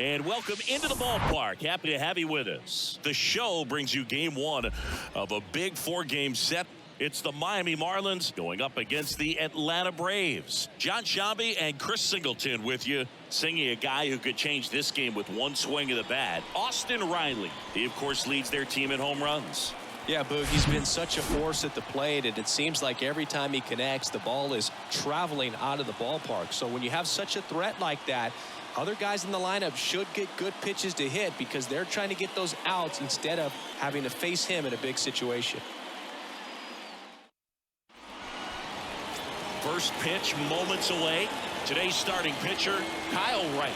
And welcome into the ballpark. Happy to have you with us. The show brings you game one of a big four-game set. It's the Miami Marlins going up against the Atlanta Braves. John Shabby and Chris Singleton with you, singing a guy who could change this game with one swing of the bat, Austin Riley. He, of course, leads their team in home runs. Yeah, Boog, he's been such a force at the plate, and it seems like every time he connects, the ball is traveling out of the ballpark. So when you have such a threat like that, other guys in the lineup should get good pitches to hit because they're trying to get those outs instead of having to face him in a big situation. First pitch moments away. Today's starting pitcher, Kyle Wright.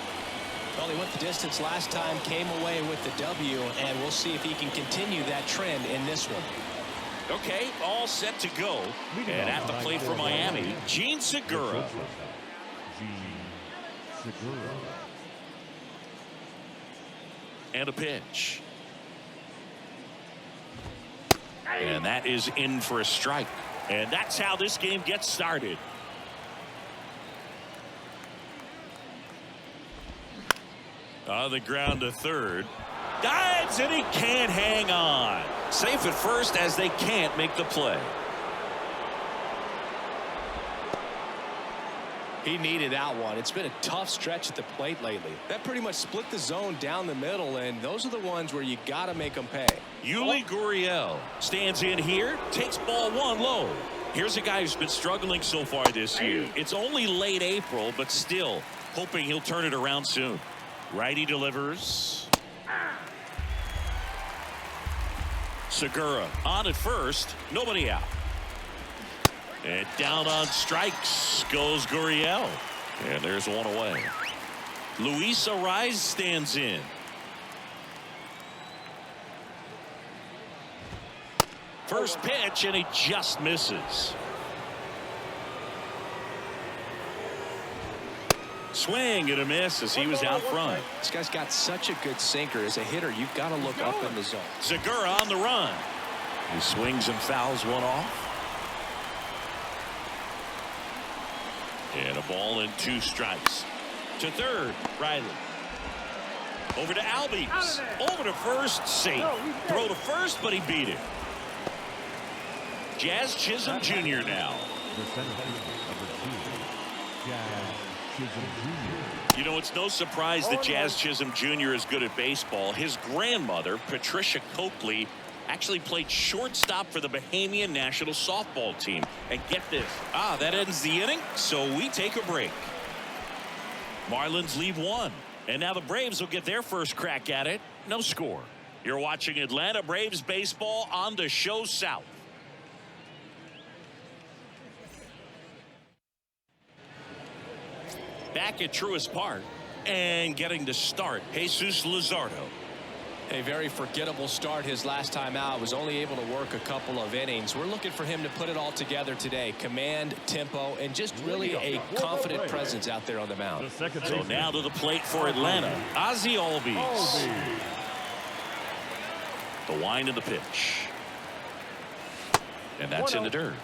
Well, he went the distance last time, came away with the W, and we'll see if he can continue that trend in this one. Okay, all set to go. And at the plate for Miami, Jean Segura. And a pitch. And that is in for a strike. And that's how this game gets started. On the ground to third. Dives and he can't hang on. Safe at first as they can't make the play. He needed that one. It's been a tough stretch at the plate lately. That pretty much split the zone down the middle, and those are the ones where you got to make them pay. Yuli Gurriel stands in here, takes ball one low. Here's a guy who's been struggling so far this year. It's only late April, but still hoping he'll turn it around soon. Righty delivers. Segura on at first, nobody out. And down on strikes goes Gurriel. And there's one away. Luis Arraez stands in. First pitch, and he just misses. Swing and a miss as he was out front. This guy's got such a good sinker. As a hitter, you've got to look up in the zone. Segura on the run. He swings and fouls one off. And a ball and two strikes. To third, Riley. Over to Albies. Over to first, safe. Throw to first, but he beat it. Jazz Chisholm Jr. now. You know, it's no surprise that Jazz Chisholm Jr. is good at baseball. His grandmother, Patricia Coakley, actually played shortstop for the Bahamian national softball team. And get this. That ends the inning, so we take a break. Marlins leave one. And now the Braves will get their first crack at it. No score. You're watching Atlanta Braves baseball on the Show South. Back at Truist Park and getting the start, Jesus Luzardo. A very forgettable start his last time out. Was only able to work a couple of innings. We're looking for him to put it all together today. Command, tempo, and just really a confident presence out there on the mound. So now to the plate for Atlanta, Ozzie Albies. The wind of the pitch. And that's in the dirt.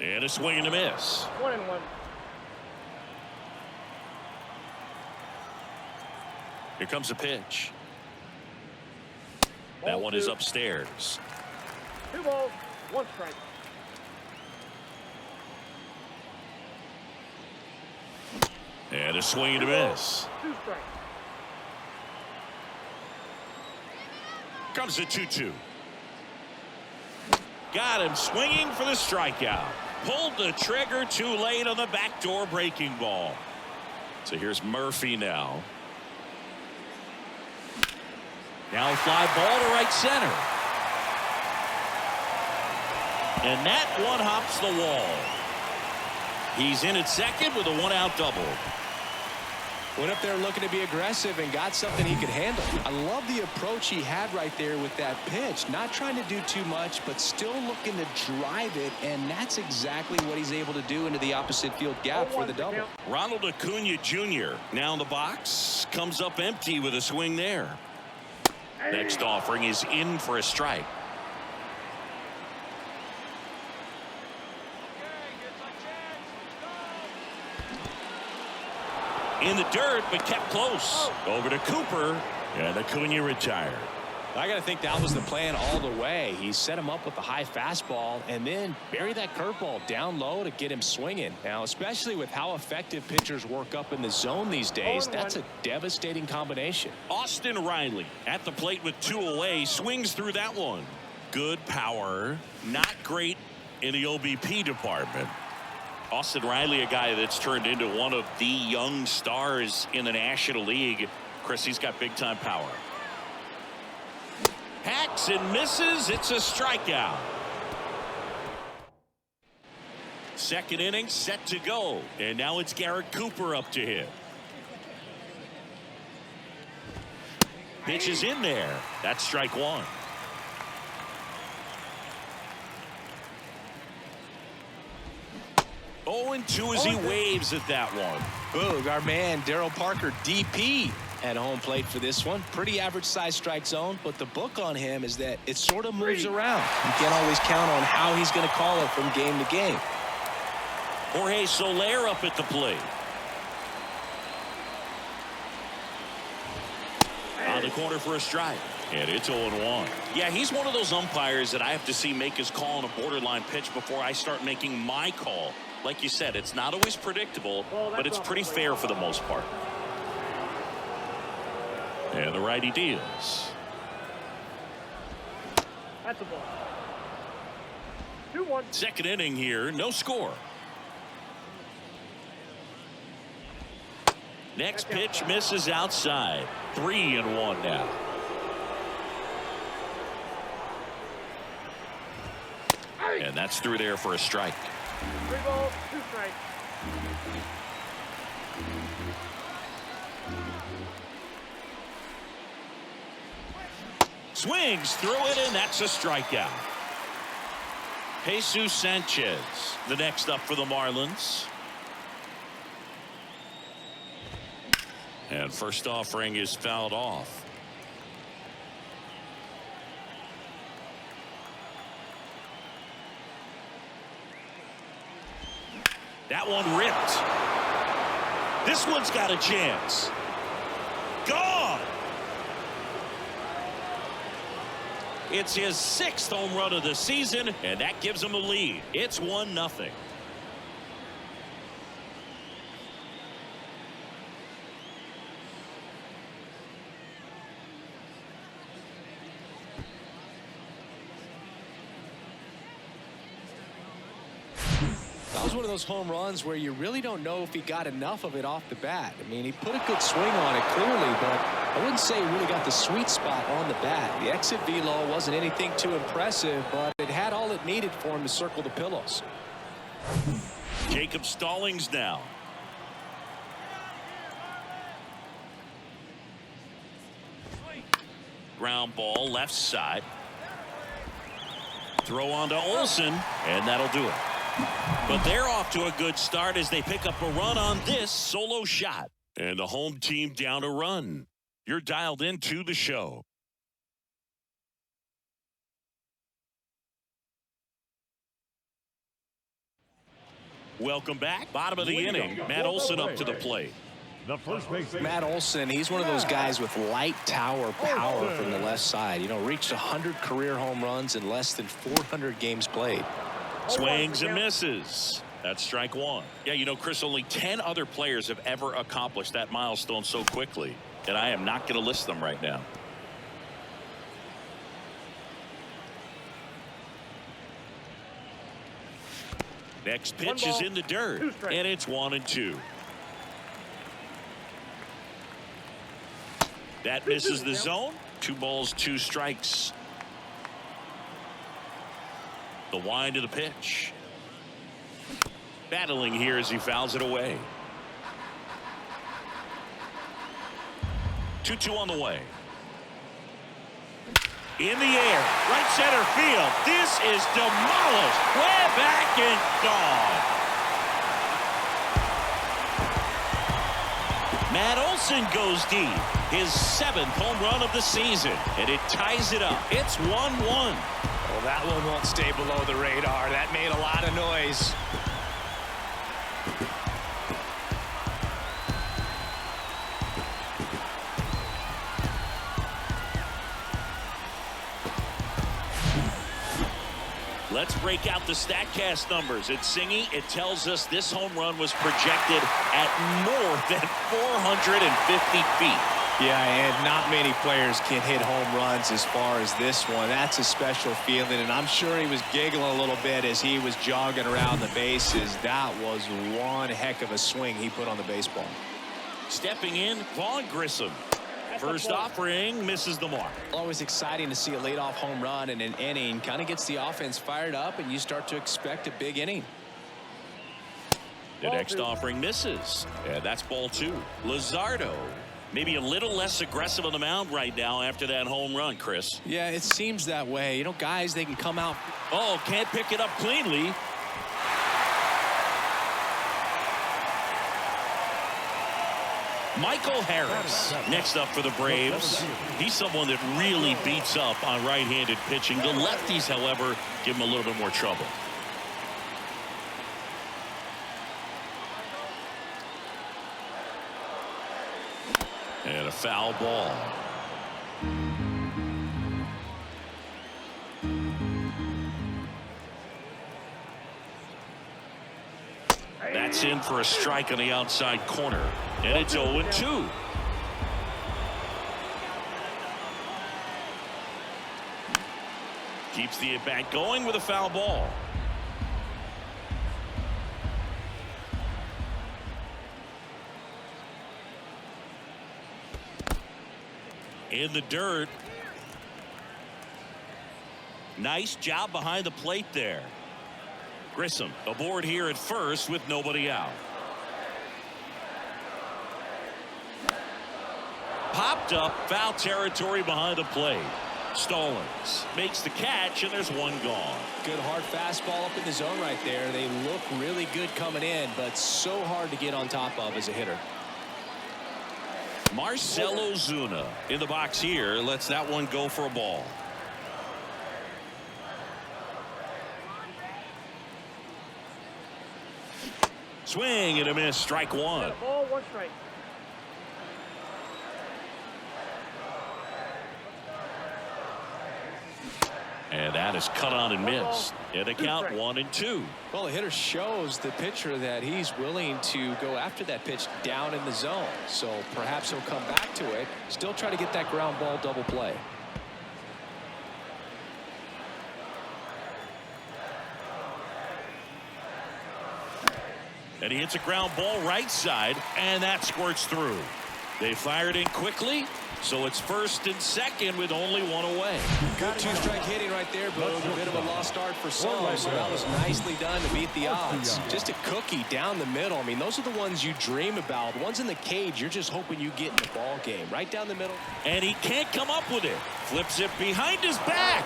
And a swing and a miss. 1-1. Here comes a pitch. That one is upstairs. 2 balls, 1 strike. And a swing and a miss. 2 strikes. Comes the 2-2. Got him swinging for the strikeout. Pulled the trigger too late on the backdoor breaking ball. So here's Murphy now. Now fly ball to right center. And that one hops the wall. He's in at second with a 1-out double. Went up there looking to be aggressive and got something he could handle. I love the approach he had right there with that pitch. Not trying to do too much, but still looking to drive it, and that's exactly what he's able to do into the opposite field gap for the double. Ronald Acuna Jr. now in the box. Comes up empty with a swing there. Next offering is in for a strike. In the dirt, but kept close. Over to Cooper, and Acuna retired. I got to think that was the plan all the way. He set him up with the high fastball and then bury that curveball down low to get him swinging. Now, especially with how effective pitchers work up in the zone these days, that's a devastating combination. Austin Riley at the plate with 2 away, swings through that one. Good power, not great in the OBP department. Austin Riley, a guy that's turned into one of the young stars in the National League. Chris, he's got big time power. Hacks and misses. It's a strikeout. Second inning set to go. And now it's Garrett Cooper up to hit. Pitch is in there. That's strike 1. Oh, and 2 as he waves at that one. Boog, our man Daryl Parker, DP, at home plate for this one. Pretty average size strike zone, but the book on him is that it sort of moves around. You can't always count on how he's going to call it from game to game. Jorge Soler up at the plate. On the corner for a strike. And it's 0-1. Yeah, he's one of those umpires that I have to see make his call on a borderline pitch before I start making my call. Like you said, it's not always predictable, but it's pretty fair for the most part. And the righty deals. That's a ball. 2-1. Second inning here, no score. Next pitch misses outside. 3-1 now. And that's through there for a strike. 3 balls, 2 strikes. Swings through it, and that's a strikeout. Jesus Sanchez, the next up for the Marlins. And first offering is fouled off. That one ripped. This one's got a chance. Gone. It's his 6th home run of the season, and that gives him a lead. It's 1-0. That was one of those home runs where you really don't know if he got enough of it off the bat. I mean, he put a good swing on it clearly, but I wouldn't say he really got the sweet spot on the bat. The exit velo wasn't anything too impressive, but it had all it needed for him to circle the pillows. Jacob Stallings now. Ground ball left side. Throw on to Olson, and that'll do it. But they're off to a good start as they pick up a run on this solo shot. And the home team down a run. You're dialed into the show. Welcome back. Bottom of the inning. Matt Olson up to the plate. The first baseman. Matt Olson, he's one of those guys with light tower power from the left side. You know, reached 100 career home runs in less than 400 games played. Swings and misses. That's strike 1. Yeah, you know, Chris, only 10 other players have ever accomplished that milestone so quickly, and I am not going to list them right now. Next pitch is in the dirt, and it's 1-2. That misses the zone. 2 balls, 2 strikes. The wind of the pitch. Battling here as he fouls it away. 2-2 on the way. In the air, right center field. This is demolished. Way back and gone. Matt Olson goes deep. His 7th home run of the season, and it ties it up. It's 1-1. Well, that one won't stay below the radar. That made a lot of noise. Let's break out the StatCast numbers. It's Singy. It tells us this home run was projected at more than 450 feet. Yeah, and not many players can hit home runs as far as this one. That's a special feeling, and I'm sure he was giggling a little bit as he was jogging around the bases. That was one heck of a swing he put on the baseball. Stepping in, Vaughn Grissom. First offering misses the mark. Always exciting to see a leadoff home run in an inning. Kind of gets the offense fired up, and you start to expect a big inning. The next offering misses, and that's ball 2. Luzardo, maybe a little less aggressive on the mound right now after that home run, Chris. Yeah, it seems that way. You know, guys, they can come out. Oh, can't pick it up cleanly. Michael Harris next up for the Braves. He's someone that really beats up on right-handed pitching. The lefties, however, give him a little bit more trouble. And a foul ball. That's in for a strike on the outside corner. And it's 0-2. Keeps the at-bat going with a foul ball. In the dirt. Nice job behind the plate there. Grissom aboard here at first with nobody out. Popped up, foul territory behind the plate. Stallings makes the catch, and there's one gone. Good hard fastball up in the zone right there. They look really good coming in, but so hard to get on top of as a hitter. Marcell Ozuna in the box here lets that one go for a ball. Swing and a miss, strike 1. Ball, 1 strike. And that is cut on and missed. And a count 1-2. Well, the hitter shows the pitcher that he's willing to go after that pitch down in the zone. So perhaps he'll come back to it. Still try to get that ground ball double play. And he hits a ground ball right side, and that squirts through. They fired in quickly, so it's first and second with only one away. Good two-strike hitting right there, but a bit of a lost start for some. So that was nicely done to beat the odds. Just a cookie down the middle. I mean, those are the ones you dream about. Ones in the cage, you're just hoping you get in the ball game. Right down the middle. And he can't come up with it. Flips it behind his back.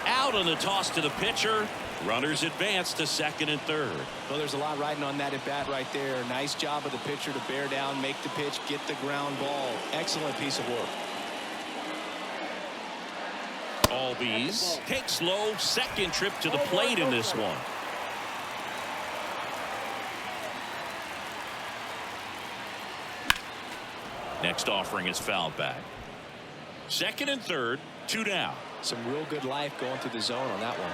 Out on the toss to the pitcher. Runners advance to second and third. Well, there's a lot riding on that at bat right there. Nice job of the pitcher to bear down, make the pitch, get the ground ball. Excellent piece of work. Albies takes low, second trip to the plate in this one. Next offering is fouled back. Second and third, 2 down. Some real good life going through the zone on that one.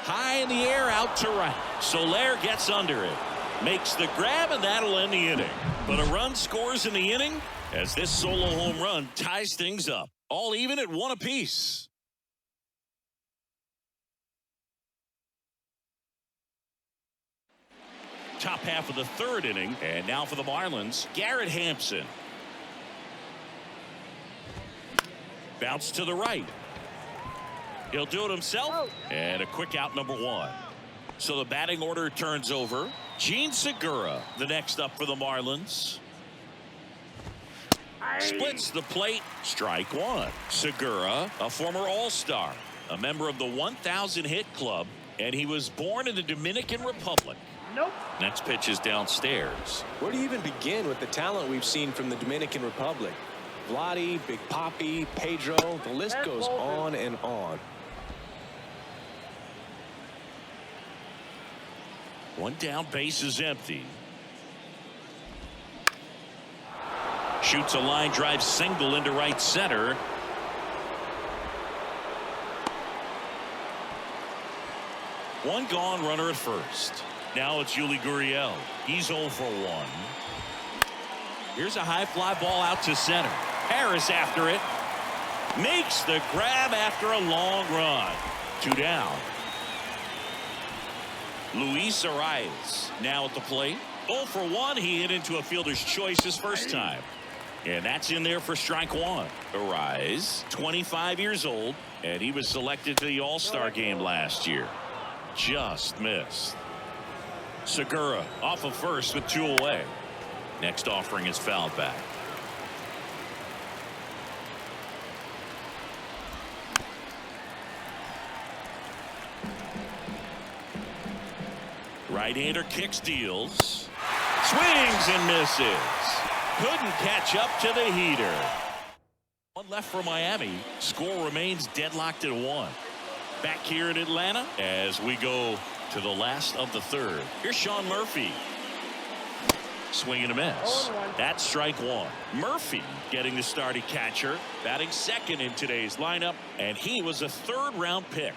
High in the air, out to right. Soler gets under it. Makes the grab, and that'll end the inning. But a run scores in the inning as this solo home run ties things up. All even at 1 apiece. Top half of the third inning. And now for the Marlins, Garrett Hampson. Bounce to the right. He'll do it himself. And a quick out, number 1. So the batting order turns over. Gene Segura, the next up for the Marlins. Splits the plate. Strike 1. Segura, a former All-Star, a member of the 1,000 hit club, and he was born in the Dominican Republic. Nope. Next pitch is downstairs. Where do you even begin with the talent we've seen from the Dominican Republic? Vladdy, Big Papi, Pedro, the list goes on and on. One down, base is empty. Shoots a line drive single into right center. One gone, runner at first. Now it's Yuli Gurriel. He's 0 for 1. Here's a high fly ball out to center. Harris after it. Makes the grab after a long run. 2 down. Luis Arias now at the plate. 0 for 1. He hit into a fielder's choice his first time. And that's in there for strike 1. Arias, 25 years old, and he was selected to the All-Star game last year. Just missed. Segura off of first with 2 away. Next offering is fouled back. Right-hander kicks, deals, swings and misses. Couldn't catch up to the heater. One left for Miami. Score remains deadlocked at 1. Back here in Atlanta as we go to the last of the third. Here's Sean Murphy. Swing and a miss. That's strike 1. Murphy getting the start at catcher, batting second in today's lineup, and he was a 3rd-round pick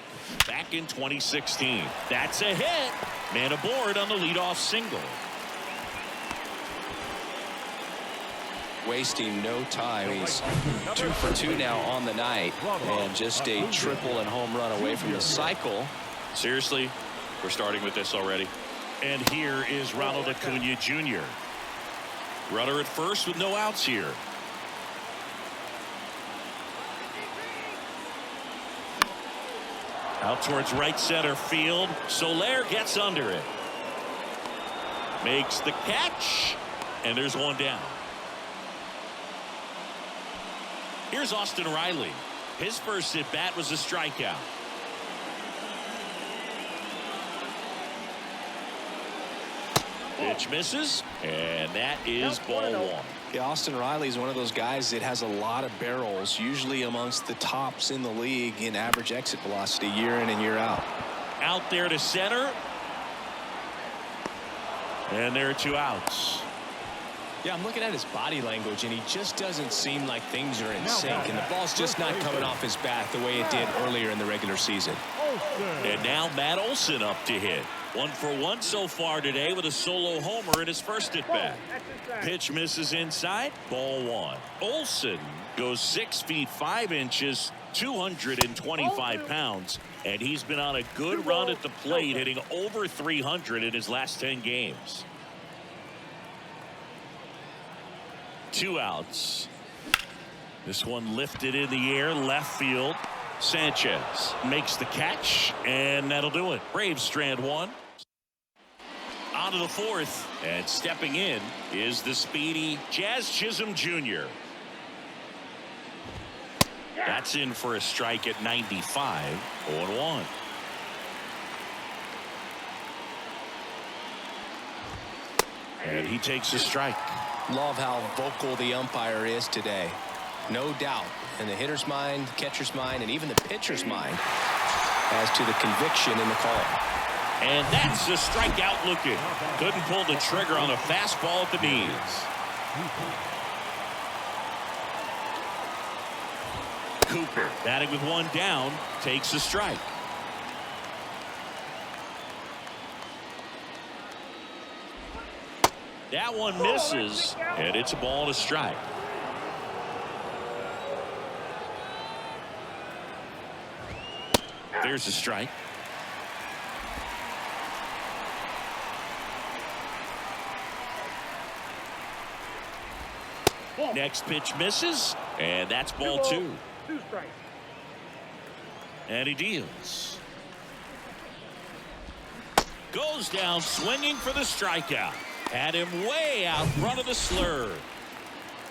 back in 2016. That's a hit. Man aboard on the leadoff single. Wasting no time. He's 2 for 2 now on the night, and just a triple and home run away from the cycle. Seriously, we're starting with this already. And here is Ronald Acuna Jr. Runner at first with no outs here. Out towards right center field. Soler gets under it. Makes the catch. And there's one down. Here's Austin Riley. His first at bat was a strikeout. Pitch misses, and that is ball 1. Yeah, Austin Riley is one of those guys that has a lot of barrels, usually amongst the tops in the league in average exit velocity year in and year out. Out there to center. And there are 2 outs. Yeah, I'm looking at his body language, and he just doesn't seem like things are in sync, and the ball's just not coming off his bat the way it did earlier in the regular season. And now Matt Olson up to hit. 1 for 1 so far today with a solo homer in his first at bat. Pitch misses inside. Ball 1. Olson goes 6 feet 5 inches, 225 pounds, and he's been on a good run at the plate, hitting over 300 in his last 10 games. 2 outs. This one lifted in the air, left field. Sanchez makes the catch, and that'll do it. Braves strand 1. On to the 4th, and stepping in is the speedy Jazz Chisholm Jr. That's in for a strike at 95. 0-1. And he takes a strike. Love how vocal the umpire is today. No doubt in the hitter's mind, catcher's mind, and even the pitcher's mind as to the conviction in the call. And that's a strikeout looking. Couldn't pull the trigger on a fastball at the knees. Cooper batting with 1 down takes a strike. That one misses, and it's a ball and a strike. There's a strike. Next pitch misses, and that's ball 2. 2 strikes. And he deals. Goes down swinging for the strikeout. Had him way out front of the slur.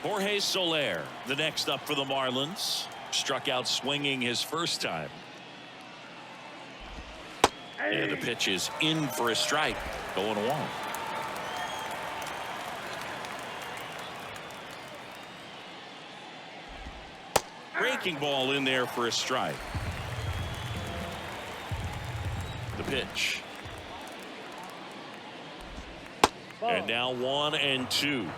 Jorge Soler, the next up for the Marlins. Struck out swinging his first time. And the pitch is in for a strike. 0-1. Breaking ball in there for a strike. The pitch. And now 1-2.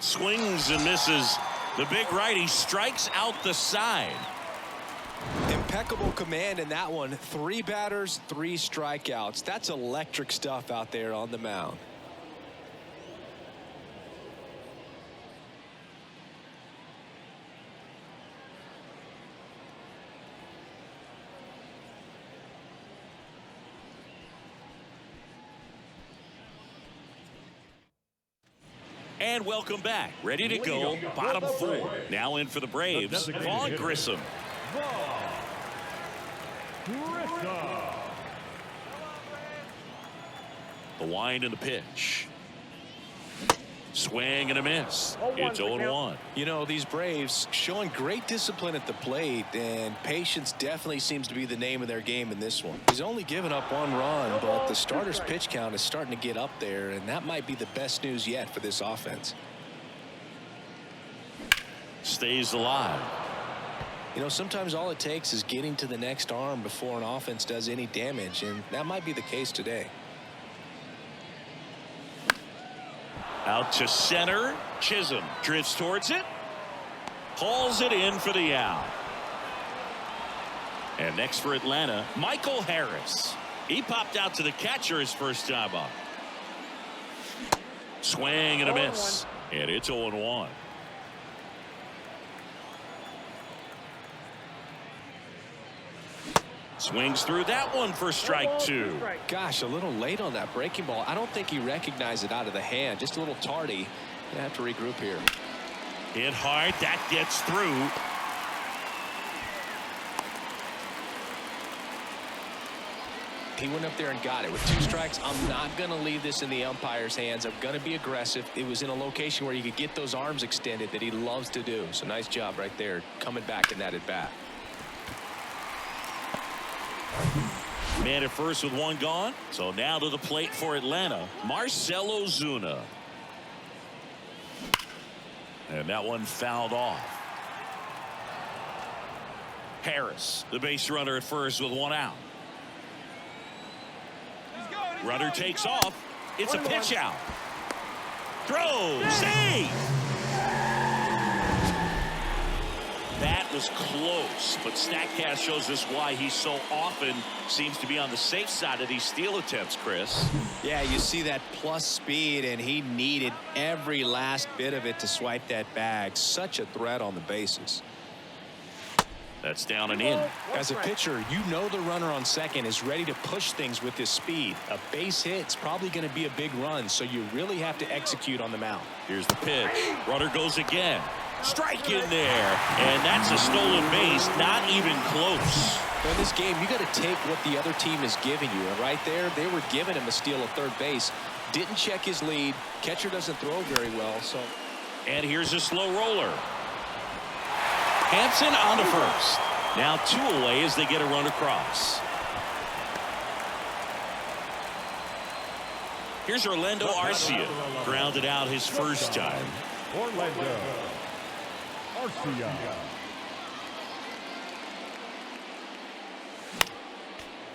Swings and misses. The big righty strikes out the side. Impeccable command in that one. 3 batters, 3 strikeouts. That's electric stuff out there on the mound. And welcome back. Ready to go. Bottom 4. Now in for the Braves. Vaughn Grissom. The wind and the pitch. Swing and a miss. It's 0-1. You know, these Braves showing great discipline at the plate, and patience definitely seems to be the name of their game in this one. He's only given up 1 run, but the starter's pitch count is starting to get up there, and that might be the best news yet for this offense. Stays alive. You know, sometimes all it takes is getting to the next arm before an offense does any damage, and that might be the case today. Out to center. Chisholm drifts towards it. Hauls it in for the out. And next for Atlanta, Michael Harris. He popped out to the catcher his first time up. Swing and a miss. And it's 0-1. Swings through that one for strike 2. Gosh, a little late on that breaking ball. I don't think he recognized it out of the hand. Just a little tardy. Gonna have to regroup here. Hit hard. That gets through. He went up there and got it with 2 strikes. I'm not going to leave this in the umpire's hands. I'm going to be aggressive. It was in a location where you could get those arms extended that he loves to do. So nice job right there coming back in that at bat. Man at first with 1 gone. So now to the plate for Atlanta, Marcell Ozuna. And that one fouled off. Harris, the base runner at first with 1 out. Runner takes off. It's a pitch out. Throw. Save. That was close, but StatCast shows us why he so often seems to be on the safe side of these steal attempts, Chris. Yeah, you see that plus speed, and he needed every last bit of it to swipe that bag. Such a threat on the bases. That's down and in. As a pitcher, you know the runner on second is ready to push things with his speed. A base hit's probably going to be a big run, so you really have to execute on the mound. Here's the pitch. Runner goes again. Strike in there, and that's a stolen base. Not even close. In this game, you got to take what the other team is giving you, and right there, they were giving him a steal at third base. Didn't check his lead. Catcher doesn't throw very well, so. And here's a slow roller. Hansen on to first. Now 2 away as they get a run across. Here's Orlando Arcia. Grounded out his first time. Orlando Arcia.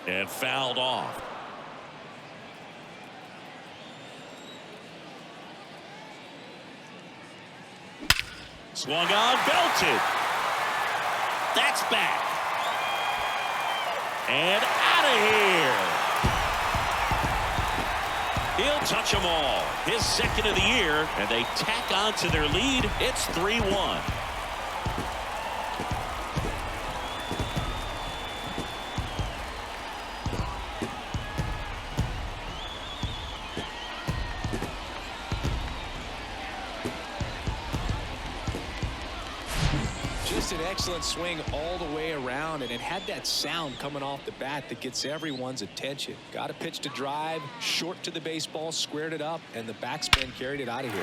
And fouled off. Swung on, belted. That's back. And out of here. He'll touch them all. His second of the year, and they tack on to their lead. It's 3-1. An excellent swing all the way around, and it had that sound coming off the bat that gets everyone's attention. Got a pitch to drive, short to the baseball, squared it up, and the backspin carried it out of here.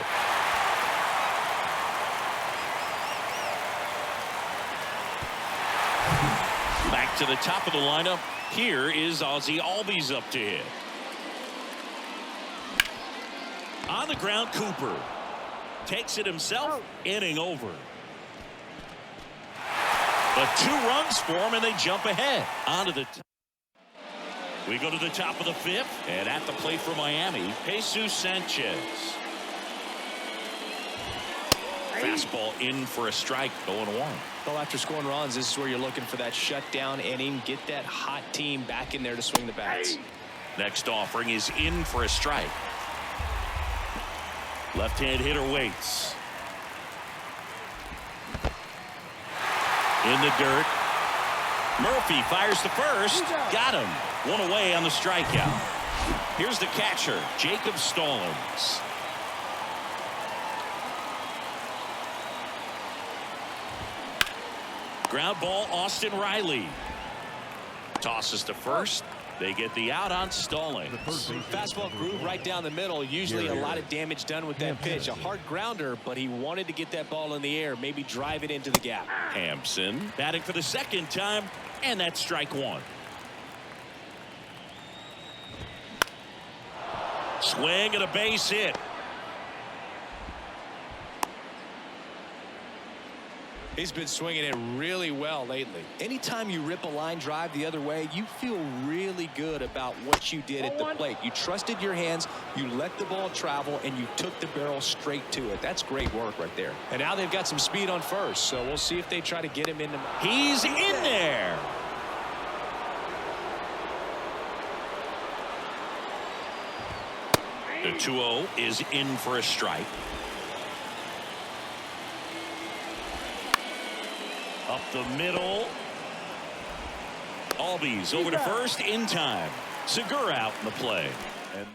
Back to the top of the lineup. Here is Ozzy Albies up to hit. On the ground, Cooper takes it himself. Inning over. But 2 runs for him, and they jump ahead. Onto the we go to the top of the 5th, and at the plate for Miami, Jesus Sanchez. Fastball in for a strike, 0-1. Well, after scoring runs, this is where you're looking for that shutdown inning. Get that hot team back in there to swing the bats. Next offering is in for a strike. Left-hand hitter waits. In the dirt. Murphy fires to first. Got him. One away on the strikeout. Here's the catcher, Jacob Stallings. Ground ball, Austin Riley. Tosses to first. They get the out on Stallings. Fastball groove right down the middle. Usually a lot of damage done with that pitch. A hard grounder, but he wanted to get that ball in the air, maybe drive it into the gap. Hampson batting for the second time, and that's strike one. Swing and a base hit. He's been swinging it really well lately. Anytime you rip a line drive the other way, you feel really good about what you did at the plate. You trusted your hands, you let the ball travel, and you took the barrel straight to it. That's great work right there. And now they've got some speed on first, so we'll see if they try to get him into. He's in there. The 2-0 is in for a strike. Up the middle. Albies over to first in time. Segura out in the play. And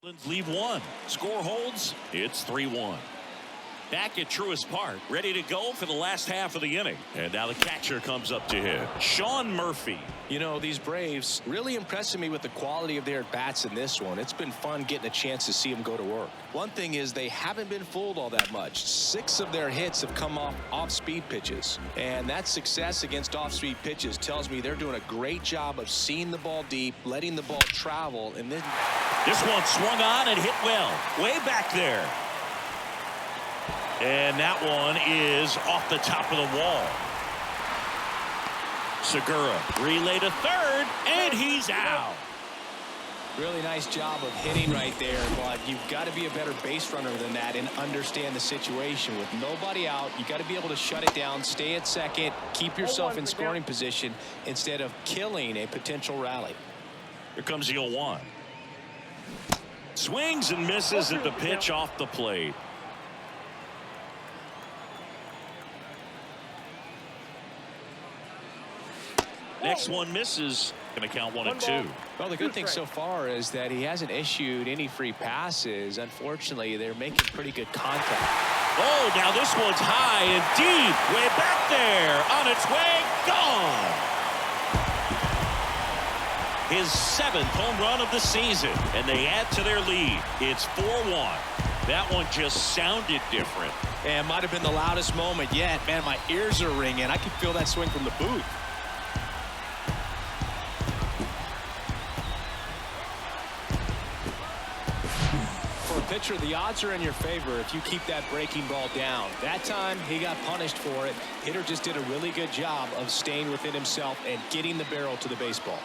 the Marlins leave one. Score holds. It's 3-1. Back at Truist Park, ready to go for the last half of the inning. And now the catcher comes up to hit. Sean Murphy. You know, these Braves really impressing me with the quality of their at-bats in this one. It's been fun getting a chance to see them go to work. One thing is they haven't been fooled all that much. 6 of their hits have come off speed pitches. And that success against off-speed pitches tells me they're doing a great job of seeing the ball deep, letting the ball travel, and then. This one swung on and hit well. Way back there. And that one is off the top of the wall. Segura relay to third, and he's out. Really nice job of hitting right there, but you've got to be a better base runner than that and understand the situation. With nobody out, you got to be able to shut it down, stay at second, keep yourself in scoring position instead of killing a potential rally. Here comes the 0-1. Swings and misses at the pitch off the plate. Next one misses. Going to count 1-2. Well, the good thing so far is that he hasn't issued any free passes. Unfortunately, they're making pretty good contact. Oh, now this one's high and deep. Way back there. On its way. Gone. His 7th home run of the season. And they add to their lead. It's 4-1. That one just sounded different. And might have been the loudest moment yet. Man, my ears are ringing. I can feel that swing from the booth. Pitcher, the odds are in your favor if you keep that breaking ball down. That time he got punished for it. Hitter just did a really good job of staying within himself and getting the barrel to the baseball.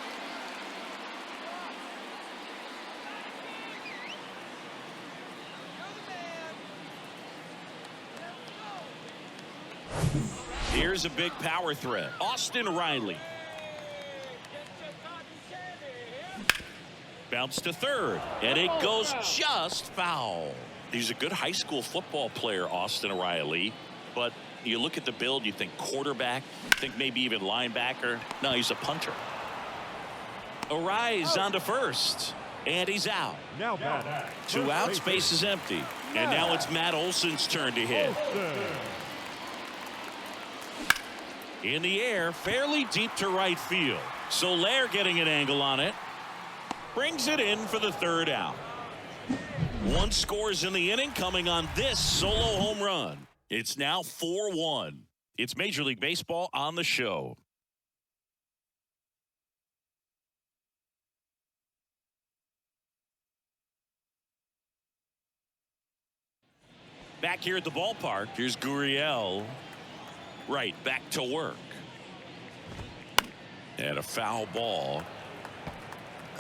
Here's a big power threat. Austin Riley. Bounce to third, and it goes just foul. He's a good high school football player, Austin Riley, but you look at the build, you think quarterback, think maybe even linebacker. No, he's a punter. Arise onto first, and he's out. Now back. 2 outs, base is empty, and now it's Matt Olson's turn to hit. In the air, fairly deep to right field. Soler getting an angle on it. Brings it in for the 3rd out. 1 scores in the inning coming on this solo home run. It's now 4-1. It's Major League Baseball on the show. Back here at the ballpark, here's Gurriel. Right, back to work. And a foul ball.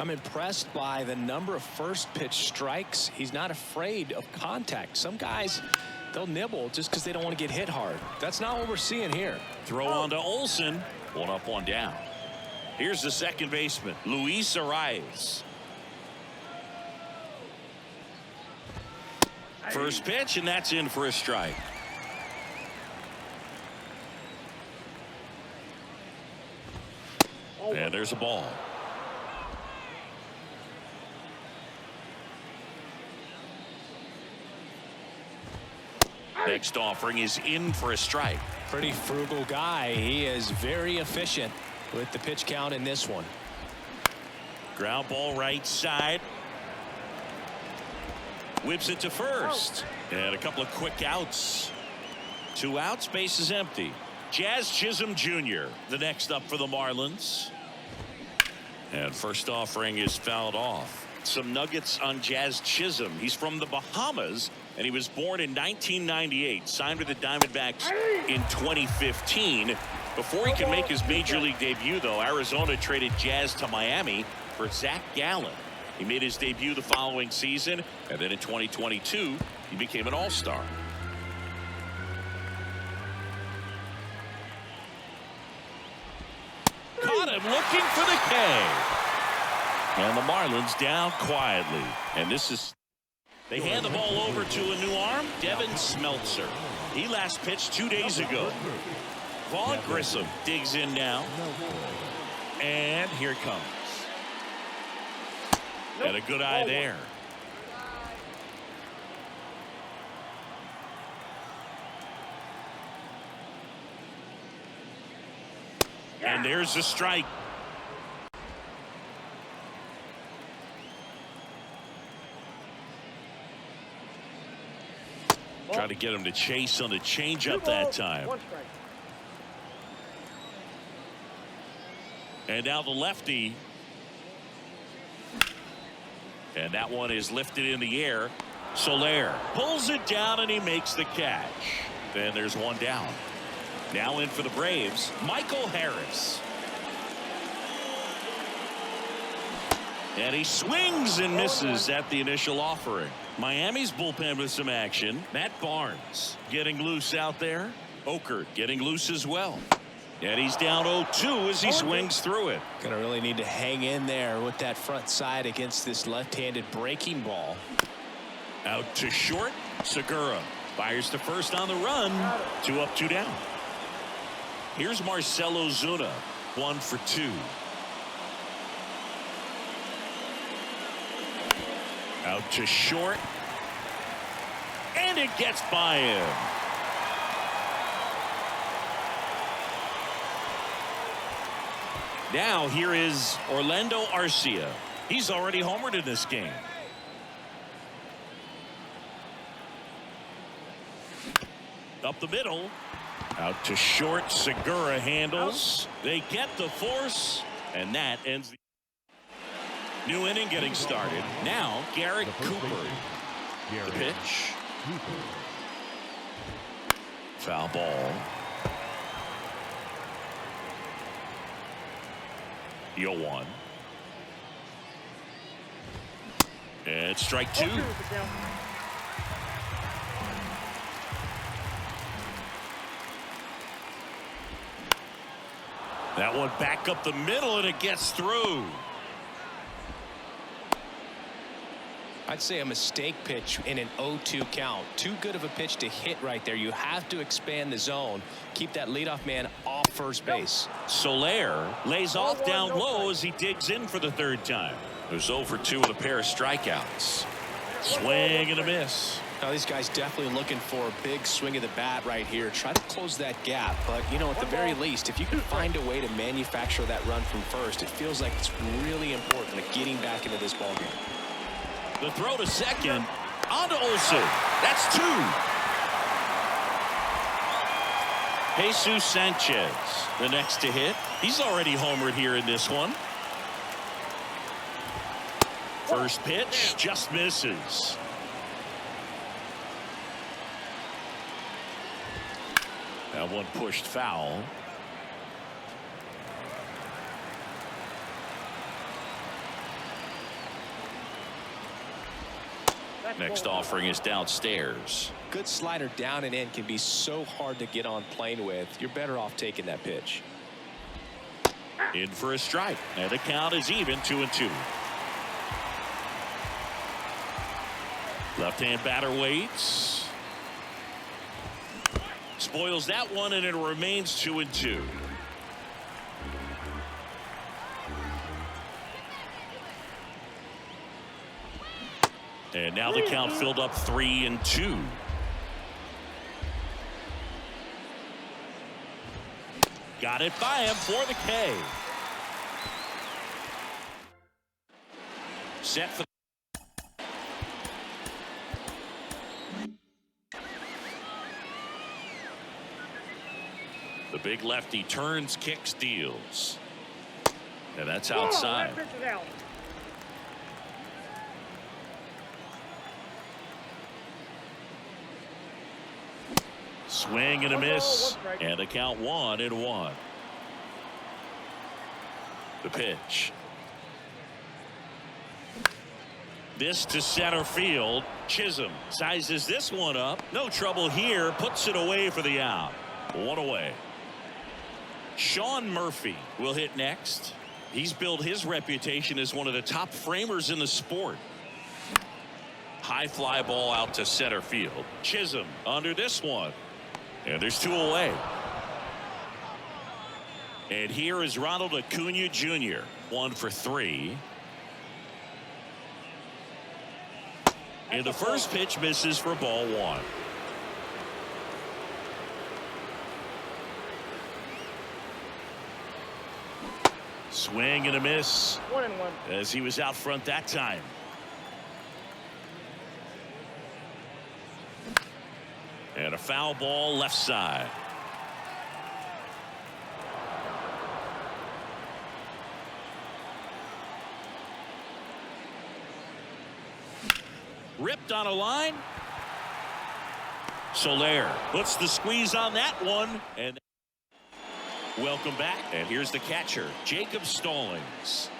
I'm impressed by the number of first pitch strikes. He's not afraid of contact. Some guys, They'll nibble just because they don't want to get hit hard. That's not what we're seeing here. Throw on to Olson. One up, one down. Here's the second baseman, Luis Arias. First pitch, and that's in for a strike. And there's a ball. Next offering is in for a strike. Pretty frugal guy. He is very efficient with the pitch count in this one. Ground ball right side. Whips it to first. And a couple of quick outs. 2 outs, base is empty. Jazz Chisholm Jr. the next up for the Marlins. And first offering is fouled off. Some nuggets on Jazz Chisholm. He's from the Bahamas, and he was born in 1998. Signed with the Diamondbacks in 2015. Before he could make his major league debut, though, Arizona traded Jazz to Miami for Zach Gallen. He made his debut the following season, and then in 2022, he became an all-star. Caught him looking for the K. And the Marlins down quietly. And this is... They hand the ball over to a new arm, Devin Smeltzer. He last pitched 2 days ago. Vaughn Grissom digs in now. And here it comes. Got a good eye there. And there's the strike. Try to get him to chase on the changeup that time. And now the lefty. And that one is lifted in the air. Soler pulls it down and he makes the catch. Then there's one down. Now in for the Braves, Michael Harris. And he swings and misses at the initial offering. Miami's bullpen with some action. Matt Barnes getting loose out there. Okert getting loose as well. And he's down 0-2 as he swings through it. Gonna really need to hang in there with that front side against this left-handed breaking ball. Out to short. Segura fires to first on the run. 2 up, 2 down. Here's Marcell Ozuna, 1 for 2. Out to short. And it gets by him. Now here is Orlando Arcia. He's already homered in this game. Up the middle. Out to short. Segura handles. They get the force. And that ends the new inning getting started. Now Garrett Cooper. The pitch. Foul ball. 0-1. And strike 2. That one back up the middle and it gets through. I'd say a mistake pitch in an 0-2 count. Too good of a pitch to hit right there. You have to expand the zone. Keep that leadoff man off first base. Soler lays off down low as he digs in for the 3rd time. There's 0 for 2 with a pair of strikeouts. Swing and a miss. Now these guys definitely looking for a big swing of the bat right here. Try to close that gap. But, you know, at the very least, if you can find a way to manufacture that run from first, it feels like it's really important to getting back into this ballgame. The throw to second. On to Olson. That's 2. Jesus Sanchez, the next to hit. He's already homered here in this one. First pitch just misses. That one pushed foul. Next offering is downstairs. Good slider down and in can be so hard to get on plane with. You're better off taking that pitch. In for a strike. And the count is even, 2-2. Left-hand batter waits. Spoils that one, and it remains 2-2. And now the count filled up 3-2. Got it by him for the K. Set for the big lefty turns, kicks, deals. And that's outside. That pitch is out. Swing and a miss, and the count 1-1. The pitch. This to center field. Chisholm sizes this one up. No trouble here. Puts it away for the out. 1 away. Sean Murphy will hit next. He's built his reputation as one of the top framers in the sport. High fly ball out to center field. Chisholm under this one. And there's 2 away. And here is Ronald Acuna Jr. 1 for 3. And the first pitch misses for ball 1. Swing and a miss. 1-1. As he was out front that time. And a foul ball left side. Ripped on a line. Soler puts the squeeze on that one. And welcome back. And here's the catcher, Jacob Stallings.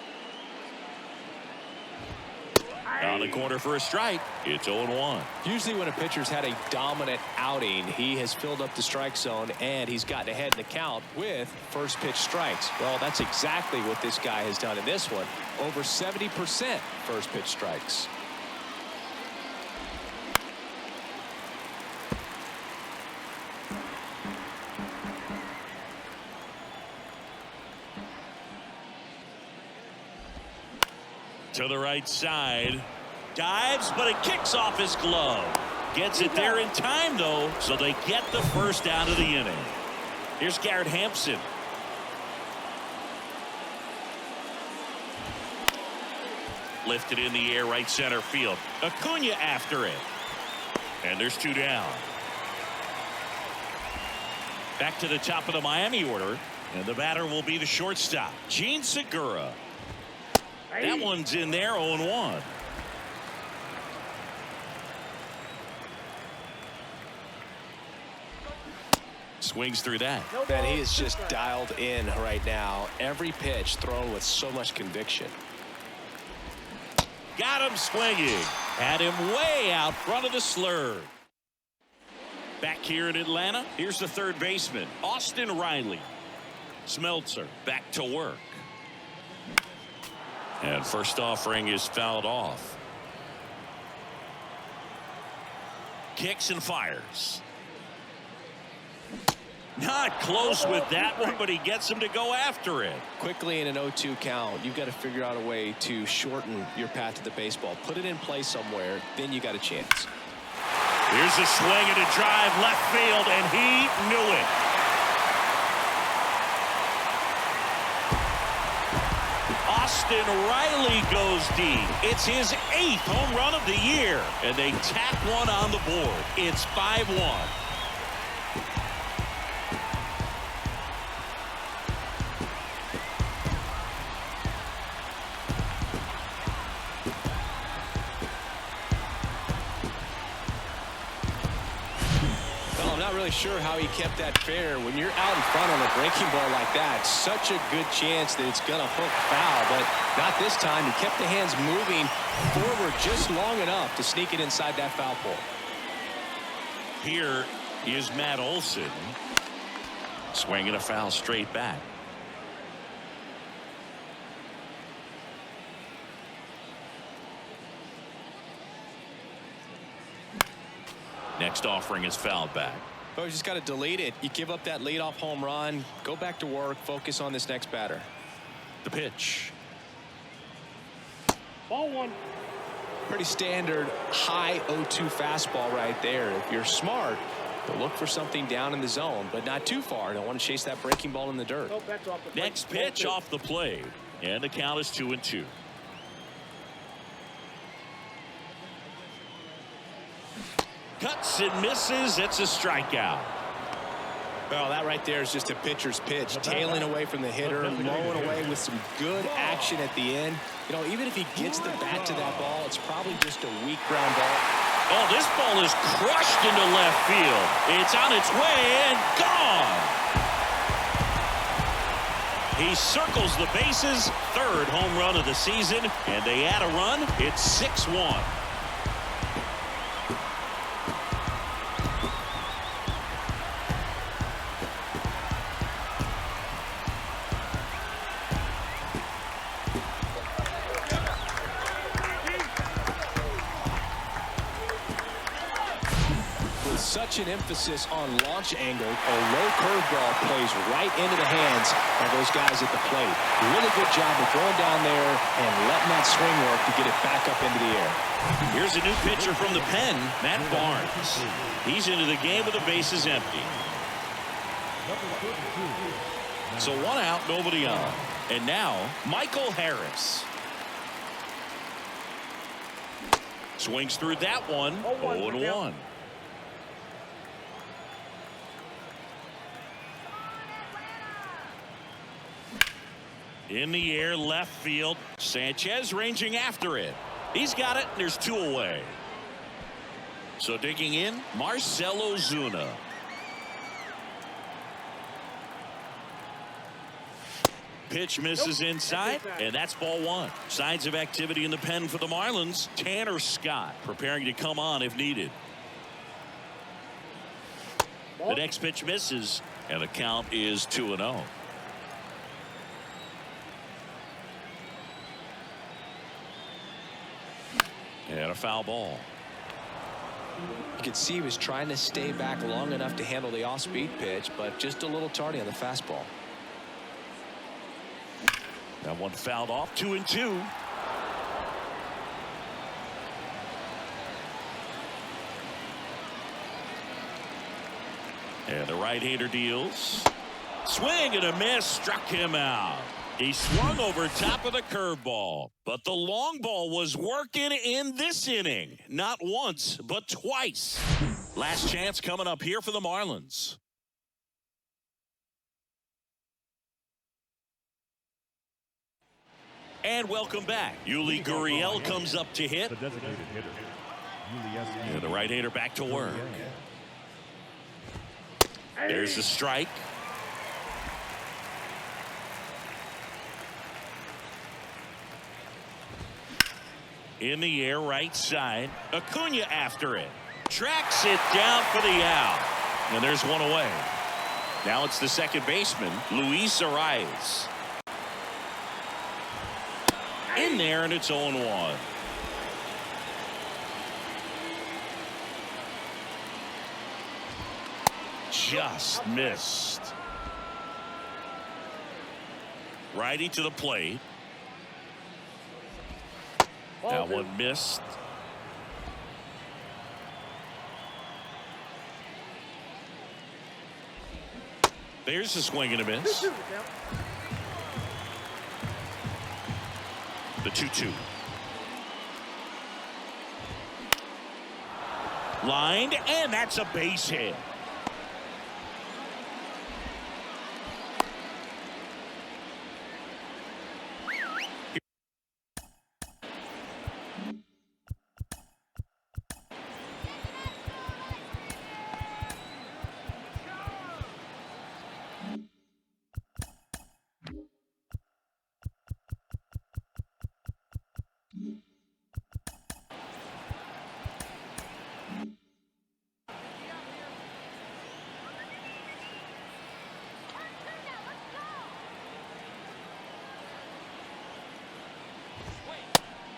On the corner for a strike. It's 0-1. Usually when a pitcher's had a dominant outing, he has filled up the strike zone and he's gotten ahead in the count with first pitch strikes. Well, that's exactly what this guy has done in this one. Over 70% first pitch strikes. To the right side. Dives, but it kicks off his glove. Gets it there in time, though, so they get the first out of the inning. Here's Garrett Hampson. Lifted in the air, right center field. Acuna after it. And there's 2 down. Back to the top of the Miami order. And the batter will be the shortstop, Gene Segura. That one's in there, 0-1. Swings through that. Man, he is just dialed in right now. Every pitch thrown with so much conviction. Got him swinging. Had him way out front of the slur. Back here in Atlanta, here's the third baseman, Austin Riley. Smeltzer back to work. And first offering is fouled off. Kicks and fires. Not close with that one, but he gets him to go after it. Quickly in an 0-2 count, you've got to figure out a way to shorten your path to the baseball. Put it in play somewhere, then you got a chance. Here's a swing and a drive left field, and he knew it. Austin Riley goes deep. It's his 8th home run of the year, and they tack one on the board. It's 5-1. really sure how he kept that fair. When you're out in front on a breaking ball like that, such a good chance that it's going to hook foul, but not this time. He kept the hands moving forward just long enough to sneak it inside that foul pole. Here is Matt Olson. Swinging a foul straight back. Next offering is fouled back. But you just got to delete it. You give up that leadoff home run, go back to work, focus on this next batter. The pitch. Ball one. Pretty standard high 0-2 fastball right there. If you're smart, you'll look for something down in the zone, but not too far. Don't want to chase that breaking ball in the dirt. Nope, that's off the plate. Next pitch off the plate, and the count is 2-2. Cuts and misses. It's a strikeout. Well, that right there is just a pitcher's pitch. Tailing away from the hitter, blowing away with some good action at the end. You know, even if he gets the bat to that ball, it's probably just a weak ground ball. Oh, this ball is crushed into left field. It's on its way and gone. He circles the bases. Third home run of the season, and they add a run. It's 6-1. Such an emphasis on launch angle, a low curveball plays right into the hands of those guys at the plate. Really good job of going down there and letting that swing work to get it back up into the air. Here's a new pitcher from the pen, Matt Barnes. He's into the game with the bases empty. So one out, nobody on. And now, Michael Harris. Swings through that one, 0-1. In the air, left field. Sanchez ranging after it. He's got it, and there's 2 away. So digging in, Marcell Ozuna. Pitch misses inside, and that's ball 1. Signs of activity in the pen for the Marlins. Tanner Scott preparing to come on if needed. The next pitch misses, and the count is 2-0. And a foul ball. You could see he was trying to stay back long enough to handle the off-speed pitch, but just a little tardy on the fastball. That one fouled off, 2-2. And the right-hander deals. Swing and a miss, struck him out. He swung over top of the curveball, but the long ball was working in this inning. Not once, but twice. Last chance coming up here for the Marlins. And welcome back. Yuli Gurriel comes up to hit. The designated hitter. And the right-hander back to work. There's the strike. In the air, right side. Acuna after it. Tracks it down for the out. And there's one away. Now it's the second baseman, Luis Arias. In there, and it's 0-1. Just missed. Righty to the plate. That one missed. There's a swing and a miss. The 2-2. Lined, and that's a base hit.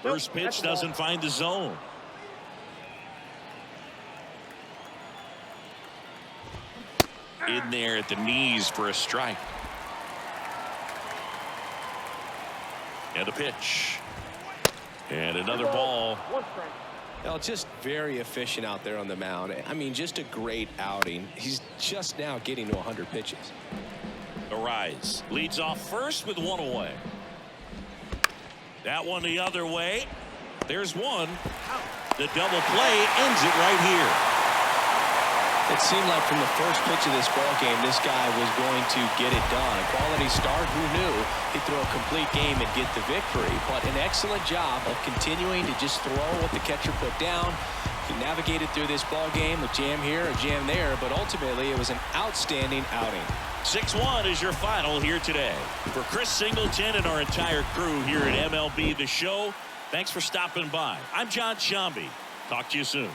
First pitch doesn't find the zone. In there at the knees for a strike. And a pitch. And another ball. One strike. Well, just very efficient out there on the mound. I mean, just a great outing. He's just now getting to 100 pitches. Arise leads off first with one away. That one the other way. There's one. The double play ends it right here. It seemed like from the first pitch of this ball game, this guy was going to get it done. A quality start. Who knew he'd throw a complete game and get the victory? But an excellent job of continuing to just throw what the catcher put down. He navigated through this ball game with jam here, a jam there, but ultimately it was an outstanding outing. 6-1 is your final here today. For Chris Singleton and our entire crew here at MLB The Show, thanks for stopping by. I'm John Shambi. Talk to you soon.